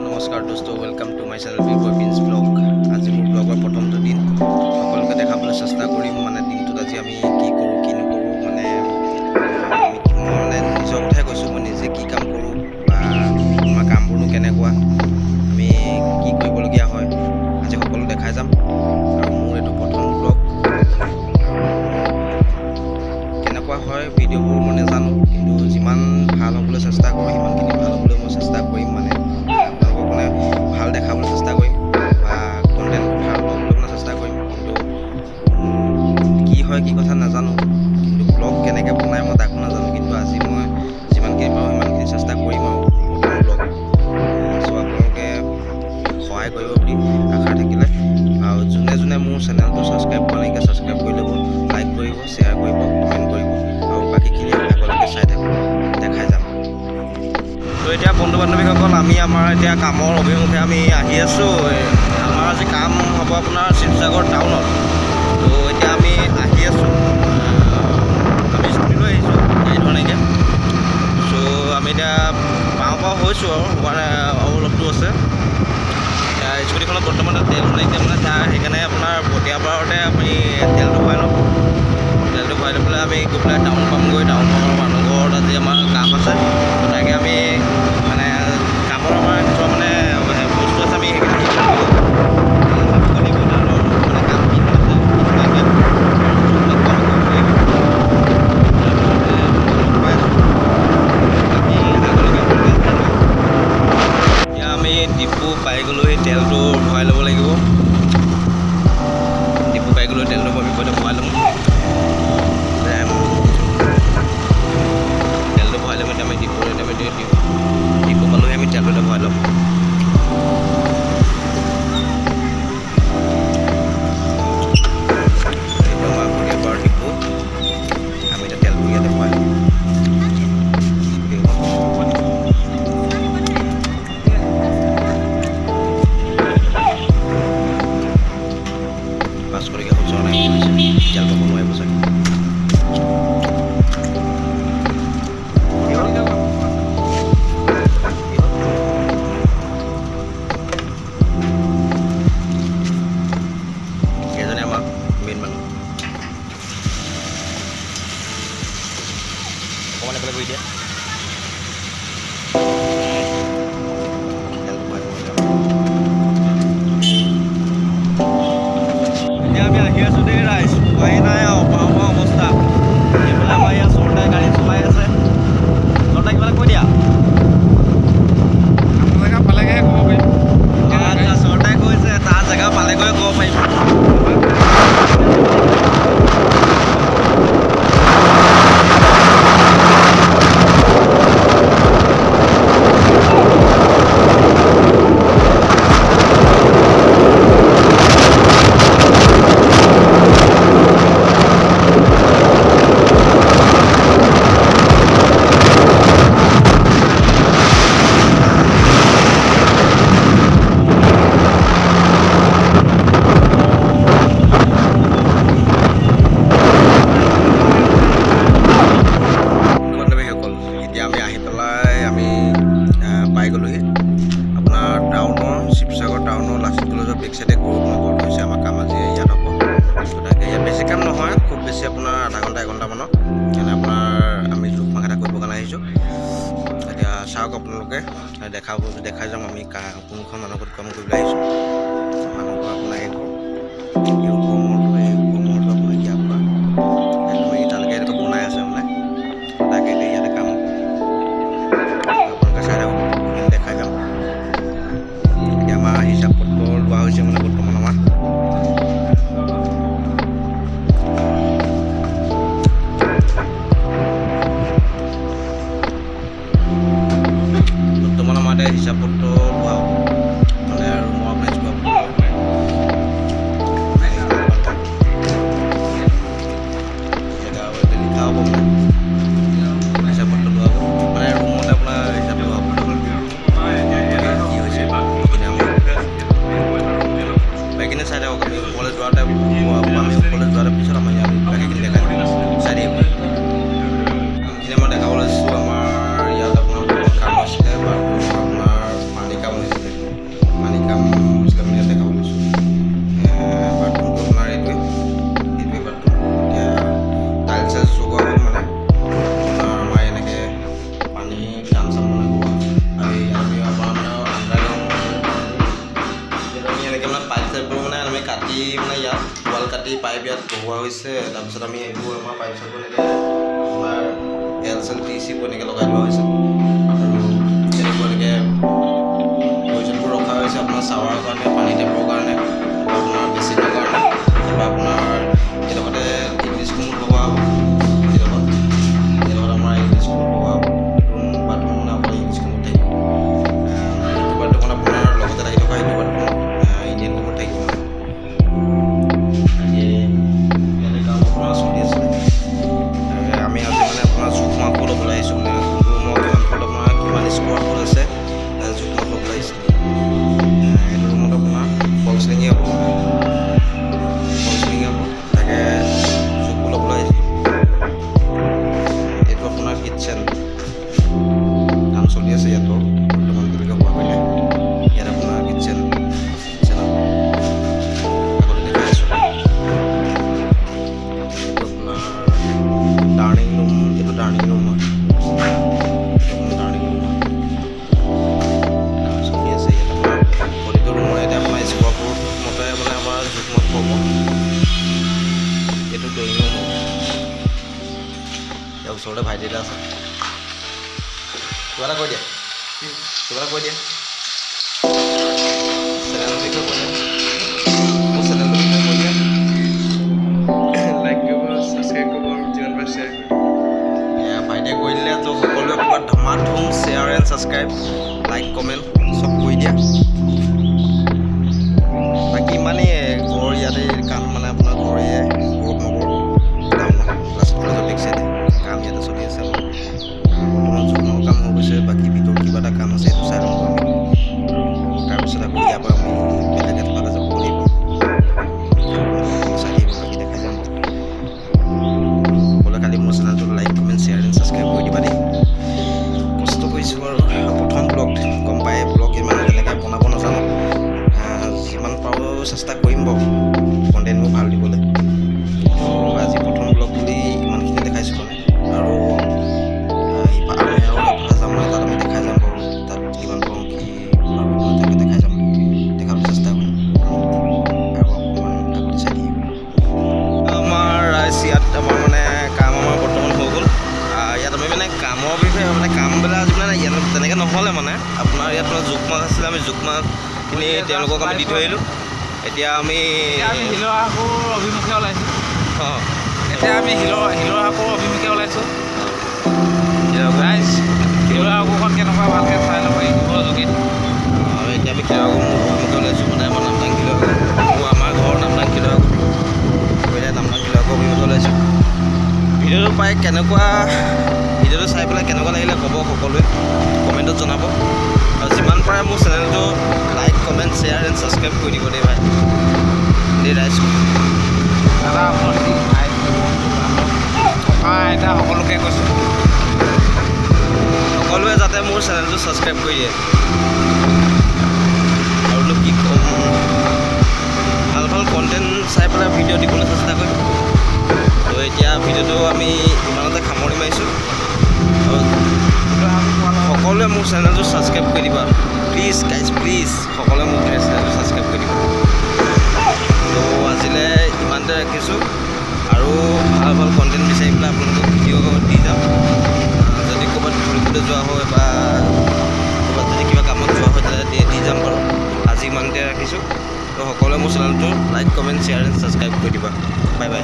নমস্কাৰ দোস্ত, welcome to my channel B boy Prince blog. আজি মোৰ ব্লগৰ প্ৰথমটো দিন, সকলোকে দেখাবলৈ চেষ্টা কৰিম। মানে দিনটোত আজি আমি কি কৰোঁ কি নকৰোঁ, মই নিজৰ কথাই কৈছোঁ। মই নিজে কি কাম কৰোঁ বা আমাৰ কামবোৰনো কেনেকুৱা, আমি কি কৰিবলগীয়া হয়, আজি সকলো দেখাই যাম। আৰু মোৰ এইটো প্ৰথম ব্লগ, কেনেকুৱা হয় ভিডিঅ'বোৰ মই নাজানো, কিন্তু যিমান ভাল হ'বলৈ চেষ্টা কৰোঁ সিমানখিনি ভাল হ'বলৈ মই চেষ্টা কৰিম। মানে আপোনালোকক ভাল দেখাবলৈ চেষ্টা কৰিম বা কণ্টেণ্ট ভাল ল'বলৈ চেষ্টা কৰিম। কিন্তু কি হয় কি কথা নাজানো, কিন্তু ব্লগ কেনেকৈ বনাই মই তাকো নাজানো। কিন্তু আজি মই যিমানখিনি পাৰোঁ সিমানখিনি চেষ্টা কৰিম আৰু প্ৰথম ব্লগ। চ' আপোনালোকে সহায় কৰিব বুলি আশা থাকিলে, আৰু যোনে যোনে মোৰ চেনেলটো ছাবস্ক্ৰাইব কৰা নাইকিয়া ছাবস্ক্ৰাইব কৰি ল'ব, লাইক কৰিব, শ্বেয়াৰ কৰিব, কমেণ্ট কৰিব, আৰু বাকীখিনি আগলৈকে চাই থাকক, দেখাই যাম। তো এতিয়া বন্ধু বান্ধৱীসকল, আমি আমাৰ এতিয়া কামৰ অভিমুখে আমি আহি আছোঁ। আমাৰ আজি কাম হ'ব আপোনাৰ শিৱসাগৰ টাউনত। তো এতিয়া আমি আহি আছোঁ, আমি স্কুটি লৈ আহিছোঁ, গাড়ী ধৰা নাইকিয়া। চ' আমি এতিয়া পাওঁ হৈছোঁ আৰু আৰু অলপ দূৰ আছে। স্কুটিখনত বৰ্তমান তেল নাইকিয়া, মানে সেইকাৰণে আপোনাৰ পটীয়াপাৰতে আমি তেলটো ভৰাই ল'ম। তেলটো ভৰাই লৈ পেলাই আমি গৈ পেলাই টাউন পামগৈ। টাউনৰ মানুহ ঘৰত আজি আমাৰ কাম আছে, তাকে আমি মানে কামৰ আমাৰ কিছুমান মানে বস্তু আছে, আমি সেইখিনি কাম কি আছে এতিয়া আমি ডিপু পাই গ'লোহি, তেলটো ভৰাই ল'ব লাগিব। ডিপু পাই গ'লোঁ, তেলটো আমি ভৰাই ল'ম। তেলটো ভৰাই ল'ম। এতিয়া আমি ডিপু পালোঁহি, আমি তেলটো ভৰাই ল'ম। এইটো আমাৰ পটীয়াপাৰ ডিপু, আমি এতিয়া তেলটো ইয়াতে ভৰাই ল'ম। তেল পাব নোৱাৰিব চাগে। এজনে আমাক মেইন মানুহ অকণমান এফালে কৰি দিয়ে। এতিয়া আমি আহি আছোঁ দেই ৰাইজ, পোৱাই নাই আৰু পাওঁ অৱস্থা। এইফালে আমাৰ ইয়াত চৰকাৰে গাড়ী চলাই আছে। চৰকাৰে কিবা কৈ দিয়া। জেগা পালেগৈহে ক'ব পাৰিম। আচ্ছা, চৰকাৰে কৈছে তাৰ জেগা পালেগৈ ক'ব পাৰিম। পাই গ'লোহি আপোনাৰ শিৱসাগৰ টাউনৰ লাচিত কলেজৰ বেক চাইডে গৌৰৱ হৈছে আমাৰ কাম আজি ইয়াত হ'ব। তাকে ইয়াত বেছি কাম নহয়, খুব বেছি আপোনাৰ আধা ঘণ্টা এঘণ্টামানত। সেইকাৰণে আপোনাৰ আমি জোখ এটা কৰিবৰ কাৰণে আহিছোঁ। এতিয়া চাওক আপোনালোকে, দেখাই যাম আমি কোনখন মানুহৰ ঘৰত কাম কৰিবলৈ আহিছোঁ। মানুহ ঘৰ আপোনাৰ এই ঘৰ, এই ওপৰমূৰটো আপোনাৰ ইয়াৰ পৰা একদম তালৈকে এনেকৈ বনাই আছে মানে। তাকে এতিয়া ইয়াতে কাম হ'ব, আপোনালোকে চাই থাকক, দেখাই যাম। এতিয়া আমাৰ হিচাপ পত্ৰ লোৱা হৈছে মানে বৰ্তমান আমাৰ হিচাপ পত্ৰ লোৱা হ'ব। মানে ৰুমৰ আপোনাৰ লিখা হ'ব মানে হিচাপ পত্ৰ লোৱা হ'ব, মানে ৰুমতে আপোনাৰ হিচাপ লোৱা হ'ব। কি হৈছে বাকীখিনি চাই থাকক। আমি ওপৰলৈ যোৱাতে পিছত আমাৰ ইয়াত বাকীখিনি দেখাই দিম, চাই দিব। এইখিনি মই দেখাবলৈ লৈছোঁ আমাৰ ইয়াত আপোনাৰ কাম আছিলে বা আপোনাৰ পানী কাম হৈছিলে। লগোৱা হৈছে। তাৰপিছত আমি এইবোৰ আমাৰ পাইপ চাইপবোৰ এনেকৈ আপোনাৰ LCL TC এনেকৈ লগাই লোৱা হৈছে আৰু তেনেকুৱা এনেকৈ প্ৰয়োজনবোৰ ৰখা হৈছে আপোনাৰ চাৱাৰৰ কাৰণে, পানী টেপৰ কাৰণে, তাৰপৰা আপোনাৰ বেচিনৰ কাৰণে, তাৰপৰা আপোনাৰ এইডোখৰতে ইংলিছ ৰুম লগোৱা হ'ব। এইডোখৰত আমাৰ ইংলিছ ৰুম লগোৱা হ'ব। ৰুম বাথৰুম মানে আপোনাৰ ইংলিছ ৰুমত থাকিব। ইটো বাথৰুমত আপোনাৰ লগতে লাগি থকা ইটো বাথৰুমত ইণ্ডিয়ান ৰুমত থাকিব। ইয়াতে কাম আপোনাৰ চলি আছিলে। আমি আজি মানে আপোনাৰ জোখ মাখো ল'বলৈ আহিছোঁ, মানে কোনটো ৰুমত কিমান ফুট আপোনাৰ কিমান স্কোৱাৰ ফুট আছে জোখ মাখ ল'বলৈ আহিছিলোঁ। এইটো ৰুমত আপোনাৰ ফল চিলিঙে হ'ব, তাকে জোখবোৰ ল'বলৈ আহিছিলোঁ। এইটো আপোনাৰ কিটচেন কাম চলি আছে ইয়াত বাৰু বৰ্তমান এতিয়ালৈকে হোৱাগৈ নাই। ইয়াত আপোনাৰ কিটচেনত আগতে দেখাই আছোঁ। এইটো আপোনাৰ ডাইনিং ৰুম, এইটো ডাইনিং ৰুম হয়, ডাইনিং ৰুম হয়। কাম চলি আছে ইয়াত আপোনাৰ প্ৰতিটো ৰুমৰ এতিয়া আপোনাৰ স্কোৱাৰ ফুট মতে মানে আমাৰ জোখমত হ'ব। এইটো ড্ৰয়িং ৰুম হ'ব। ইয়াৰ ওচৰতে ভাইটি এটা আছে, কিবা এটা কৈ দিয়া, কিবা এটা কৈ দিয়া। চেনেলৰ বিষয়ে কৈ দিয়া, মোৰ চেনেলটোৰ বিষয়ে কৈ দিয়া। লাইক কৰিব, ছাবস্ক্ৰাইব কৰিব আৰু যিমান পাৰে শ্বেয়াৰ কৰিব। ভাইটিয়ে কৈ দিলে তো সকলোৱে পুৰা ধুম share and subscribe, like comment চব কৰি দিয়া। বাকী ইমানেই ঘৰ ইয়াতে কাম মানে আপোনাৰ ঘৰ গ্ৰুপ নগৰ টাউন ক্লাছ কলেজৰ বেক চাইডে কাম ইয়াতে চলি আছে। বৰ্তমান জোখমাখৰ কাম হৈ গৈছে, বাকী ভিতৰত কিবা এটা কাম আছে সেইটো চাই ল'ম আমি। তাৰপিছত আকৌ ইয়াৰ পৰা আমি বেলেগ এফালে যাব লাগিব, চাই থাকিব বাকী দেখাই যাম। সকলোৱে খালি মোৰ চেনেলটো like comment share and subscribe কৰি দিবা দেই। কষ্ট কৰিছোঁ আৰু প্ৰথম ব্লগ গম পায়, ব্লগ ইমান তেনেকৈ বনাব নাজানো। যিমান পাৰোঁ চেষ্টা কৰিম বাৰু কণ্টেণ্টবোৰ ভাল দিবলৈ। আজি প্ৰথম ব্লগ বুলি ইমানখিনি দেখাইছোঁ মানে, আৰু এফালে যাম মানে তাত আমি দেখাই যাম বাৰু, তাত কিমান পাৰোঁ কি তাকে দেখাই যাম, দেখাবলৈ চেষ্টা কৰিম। আৰু অকণমান আগতে চাই থাকিব। আমাৰ ইয়াত আমাৰ মানে কাম আমাৰ বৰ্তমান হৈ গ'ল। ইয়াত আমি মানে কামৰ বিষয়ে মানে কামবিলাক আজি মানে ইয়াত তেনেকৈ নহ'লে মানে আপোনাৰ ইয়াত মানে জোখ মাখ আছিলে, আমি জোখ মাখখিনি তেওঁলোকক আমি দি থৈ আহিলোঁ। এতিয়া আমি শিলৰ সাঁকোৰ অভিমুখে ওলাইছোঁ। অঁ এতিয়া আমি শিলৰ সাঁকোৰ অভিমুখে ওলাইছোঁ। ৰাইজ শিলৰ সাঁকোৰখন কেনেকুৱা ভালকৈ চাই ল'ব ইউটিউবৰ যোগেদি। এতিয়া আমি শিলসাগৰ অভিমুখে ওলাইছোঁ, মানে আমাৰ নামদাং শিলসাগৰ, আমাৰ ঘৰৰ নামদাং শিলসাগৰ। এতিয়া নামদাং শিলসাগৰ অভিমুখে ওলাইছোঁ। ভিডিঅ'টো পাই কেনেকুৱা, ভিডিঅ'টো চাই পেলাই কেনেকুৱা লাগিলে ক'ব, সকলোৱে কমেণ্টত জনাব। আৰু যিমান পাৰে মোৰ চেনেলটো like comment share and subscribe কৰি দিব দেই ভাই, দেই ৰাইজ। দাদা ভণ্টি ভাই ককা আইতা সকলোকে কৈছোঁ, সকলোৱে যাতে মোৰ চেনেলটো ছাবস্ক্ৰাইব কৰি দিয়ে। আৰুনো কি ক'ম, ভাল ভাল কণ্টেণ্ট চাই পেলাই ভিডিঅ' দিবলৈ চেষ্টা কৰিম। তো এতিয়া ভিডিঅ'টো আমি ইমানতে সামৰি মাৰিছোঁ। আৰু সকলোৱে মোৰ চেনেলটো ছাবস্ক্ৰাইব কৰি দিবা প্লিজ গাইজ, প্লিজ সকলোৱে মোৰ চেনেলটো ছাবস্ক্ৰাইব কৰি দিবা। তো আজিলৈ ইমানতে ৰাখিছোঁ, আৰু ভাল ভাল কণ্টেণ্ট বিচাৰি পেলাই আপোনালোকক ভিডিঅ' দি যাম। যদি ক'ৰবাত ফুৰিবলৈ যোৱা হয় বা ক'ৰবাত যদি কিবা কামত যোৱা হয় তেতিয়া দি যাম বাৰু। আজি ইমানতে ৰাখিছোঁ। তো সকলোৱে মোৰ চেনেলটো like comment share and subscribe কৰি দিবা। Bye bye.